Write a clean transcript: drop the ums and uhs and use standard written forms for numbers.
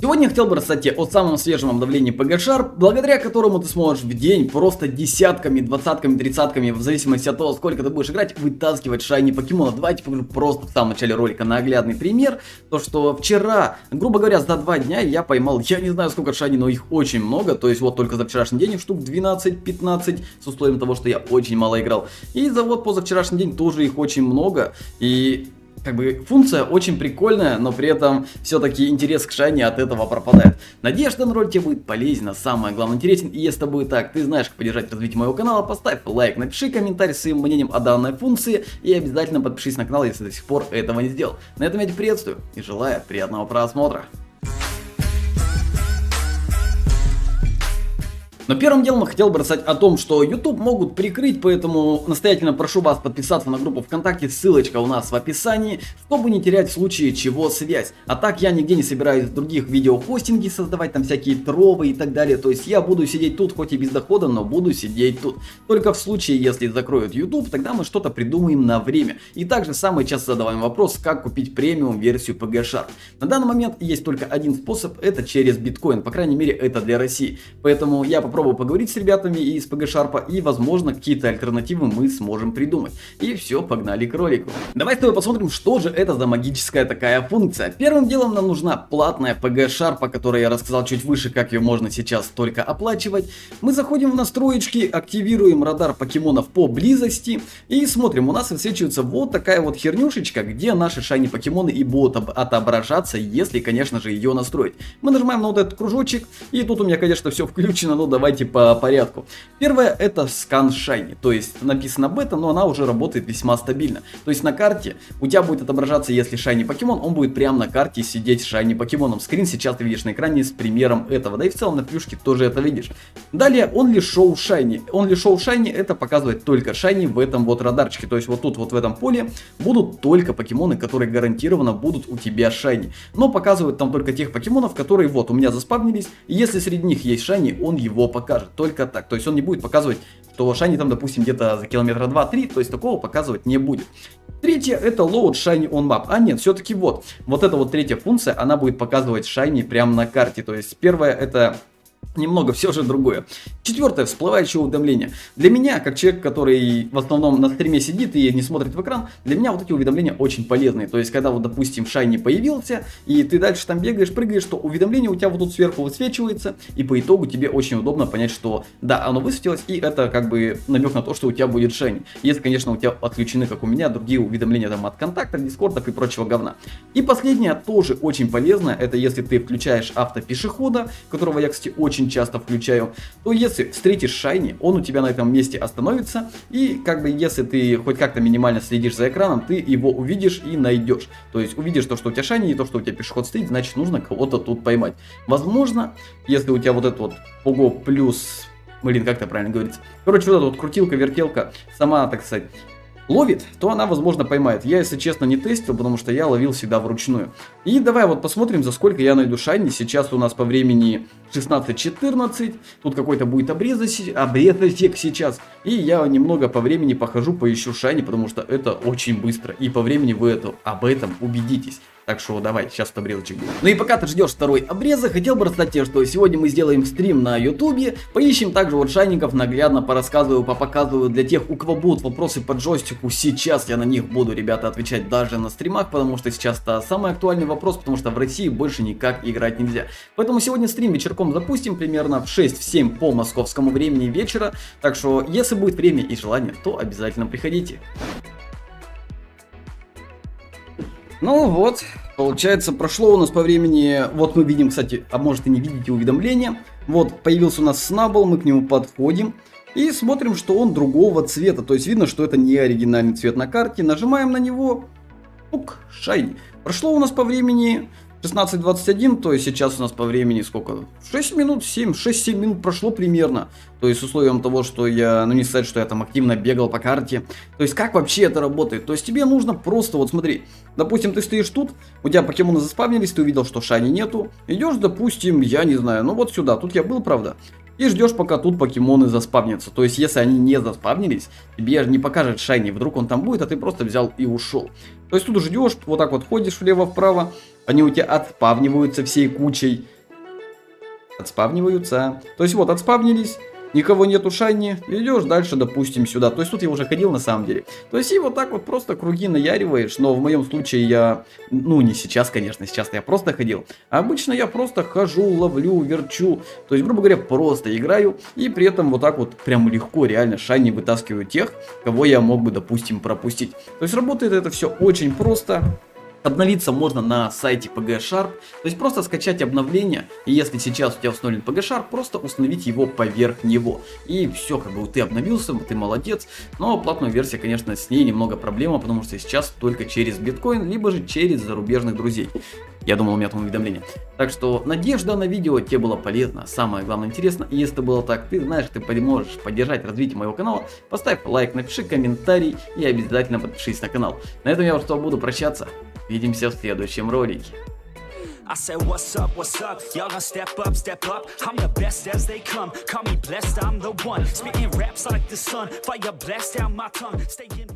Сегодня я хотел бы рассказать тебе о самом свежем обновлении PG-Sharp, благодаря которому ты сможешь в день просто десятками, двадцатками, тридцатками, в зависимости от того, сколько ты будешь играть, вытаскивать шайни покемонов. Давайте покажу просто в самом начале ролика наглядный пример. То, что вчера, грубо говоря, за 2 дня я поймал, я не знаю сколько шайни, но их очень много. То есть вот только за вчерашний день их штук 12-15, с условием того, что я очень мало играл. И за вот позавчерашний день тоже их очень много. И как бы функция очень прикольная, но при этом все-таки интерес к шайне от этого пропадает. Надеюсь, что на ролик тебе будет полезно, самое главное интересен. И если это будет так, ты знаешь, как поддержать развитие моего канала, поставь лайк, напиши комментарий своим мнением о данной функции и обязательно подпишись на канал, если до сих пор этого не сделал. На этом я тебя приветствую и желаю приятного просмотра. Но первым делом я хотел бы рассказать о том, что YouTube могут прикрыть, поэтому настоятельно прошу вас подписаться на группу ВКонтакте, ссылочка у нас в описании, чтобы не терять в случае чего связь. А так я нигде не собираюсь других видеохостинги создавать, там всякие тровы и так далее, то есть я буду сидеть тут, хоть и без дохода, но буду сидеть тут. Только в случае, если закроют YouTube, тогда мы что-то придумаем на время. И также самый часто задаваемый вопрос, как купить премиум версию PG-Sharp. На данный момент есть только один способ, это через биткоин, по крайней мере это для России. Поэтому я попробую поговорить с ребятами из PG-Sharp, и возможно какие-то альтернативы мы сможем придумать. И все, погнали к ролику. Давай с тобой посмотрим, что же это за магическая такая функция. Первым делом нам нужна платная PG-Sharp, о которой я рассказал чуть выше, как ее можно сейчас только оплачивать. Мы заходим в настроечки, активируем радар покемонов по близости и смотрим, у нас высвечивается вот такая вот хернюшечка, где наши шайни покемоны и будут отображаться, если, конечно же, ее настроить. Мы нажимаем на вот этот кружочек, и тут у меня, конечно, все включено, но давайте по порядку. Первое — это скан шайни, то есть написано бета, но она уже работает весьма стабильно. То есть на карте у тебя будет отображаться, если шайни покемон, он будет прямо на карте сидеть с шайни покемоном. Скрин сейчас ты видишь на экране с примером этого, да и в целом на плюшке тоже это видишь. Далее Only Show Shiny. Only Show Shiny — это показывает только шайни в этом вот радарчике, то есть вот тут вот в этом поле будут только покемоны, которые гарантированно будут у тебя шайни. Но показывают там только тех покемонов, которые вот у меня заспавнились, и если среди них есть шайни, он его покажет, только так. То есть он не будет показывать, что шайни там, допустим, где-то за километра 2-3, то есть такого показывать не будет. Третье — это Load Shiny on Map. А нет, все-таки вот эта вот третья функция, она будет показывать шайни прямо на карте. То есть первое — это немного все же другое. Четвертое — всплывающее уведомление. Для меня, как человек, который в основном на стриме сидит и не смотрит в экран, для меня вот эти уведомления очень полезные. То есть, когда вот, допустим, шайни появился, и ты дальше там бегаешь, прыгаешь, то уведомление у тебя вот тут сверху высвечивается, и по итогу тебе очень удобно понять, что да, оно высветилось, и это как бы намек на то, что у тебя будет шайни. Если, конечно, у тебя отключены, как у меня, другие уведомления там от контактов, дискордов и прочего говна. И последнее тоже очень полезно, это если ты включаешь автопешехода, которого я, кстати, очень часто включаю, то если встретишь шайни, он у тебя на этом месте остановится, и как бы если ты хоть как-то минимально следишь за экраном, ты его увидишь и найдешь. То есть увидишь то, что у тебя шайни, и то, что у тебя пешеход стоит, значит нужно кого-то тут поймать. Возможно, если у тебя вот этот вот Пого плюс, блин, как это правильно говорится, короче, вот эта вот крутилка, вертелка сама, так сказать, ловит, то она, возможно, поймает. Я, если честно, не тестил, потому что я ловил всегда вручную. И давай вот посмотрим, за сколько я найду шайни. Сейчас у нас по времени 16:14. Тут какой-то будет обрезок сейчас. И я немного по времени похожу, поищу шайни, потому что это очень быстро. И по времени вы об этом убедитесь. Так что давай, сейчас вот обрезочек будет. Ну и пока ты ждешь второй обрезок, хотел бы рассказать тебе, что сегодня мы сделаем стрим на ютубе. Поищем также вот шайников, наглядно порассказываю, попоказываю для тех, у кого будут вопросы по джойстику. Сейчас я на них буду, ребята, отвечать даже на стримах, потому что сейчас это самый актуальный вопрос, потому что в России больше никак играть нельзя. Поэтому сегодня стрим вечерком запустим, примерно в 6-7 по московскому времени вечера. Так что, если будет время и желание, то обязательно приходите. Ну вот, получается, прошло у нас по времени, вот мы видим, кстати, а может и не видите уведомления. Вот, появился у нас Snubbull, мы к нему подходим и смотрим, что он другого цвета. То есть видно, что это не оригинальный цвет на карте. Нажимаем на него, пук, шайни. Прошло у нас по времени 16:21, то есть сейчас у нас по времени сколько? 6 минут, 6-7 минут прошло примерно. То есть с условием того, что я, ну не сказать, что я там активно бегал по карте. То есть как вообще это работает? То есть тебе нужно просто, вот смотри, допустим, ты стоишь тут, у тебя покемоны заспавнились, ты увидел, что шайни нету. Идешь, допустим, я не знаю, ну вот сюда, тут я был, правда. И ждешь, пока тут покемоны заспавнятся. То есть, если они не заспавнились, тебе не покажет шайни. Вдруг он там будет, а ты просто взял и ушел. То есть, тут ждешь, вот так вот ходишь влево-вправо. они у тебя отспавниваются всей кучей. Отспавниваются. То есть вот, отспавнились, никого нету шайни, идешь дальше, допустим, сюда. То есть тут я уже ходил на самом деле. То есть и вот так вот просто круги наяриваешь, но в моем случае я, ну не сейчас, конечно, сейчас я просто ходил. А обычно я просто хожу, ловлю, верчу. То есть, грубо говоря, просто играю и при этом вот так вот прям легко реально шайни вытаскиваю тех, кого я мог бы, допустим, пропустить. То есть работает это все очень просто. Обновиться можно на сайте PG Sharp, то есть просто скачать обновление, и если сейчас у тебя установлен PG Sharp, просто установить его поверх него. И все, как бы ты обновился, ты молодец, но платная версия, конечно, с ней немного проблема, потому что сейчас только через биткоин, либо же через зарубежных друзей. Я думал, у меня там уведомления. Так что надеюсь, данное видео тебе было полезно, самое главное интересно. И если это было так, ты знаешь, ты можешь поддержать развитие моего канала. Поставь лайк, напиши комментарий и обязательно подпишись на канал. На этом я уже буду прощаться. Увидимся в следующем ролике. I said, what's up, y'all gonna step up, I'm the best as they come, call me blessed, I'm the one, spitting raps like the sun, fire blast down my tongue, staying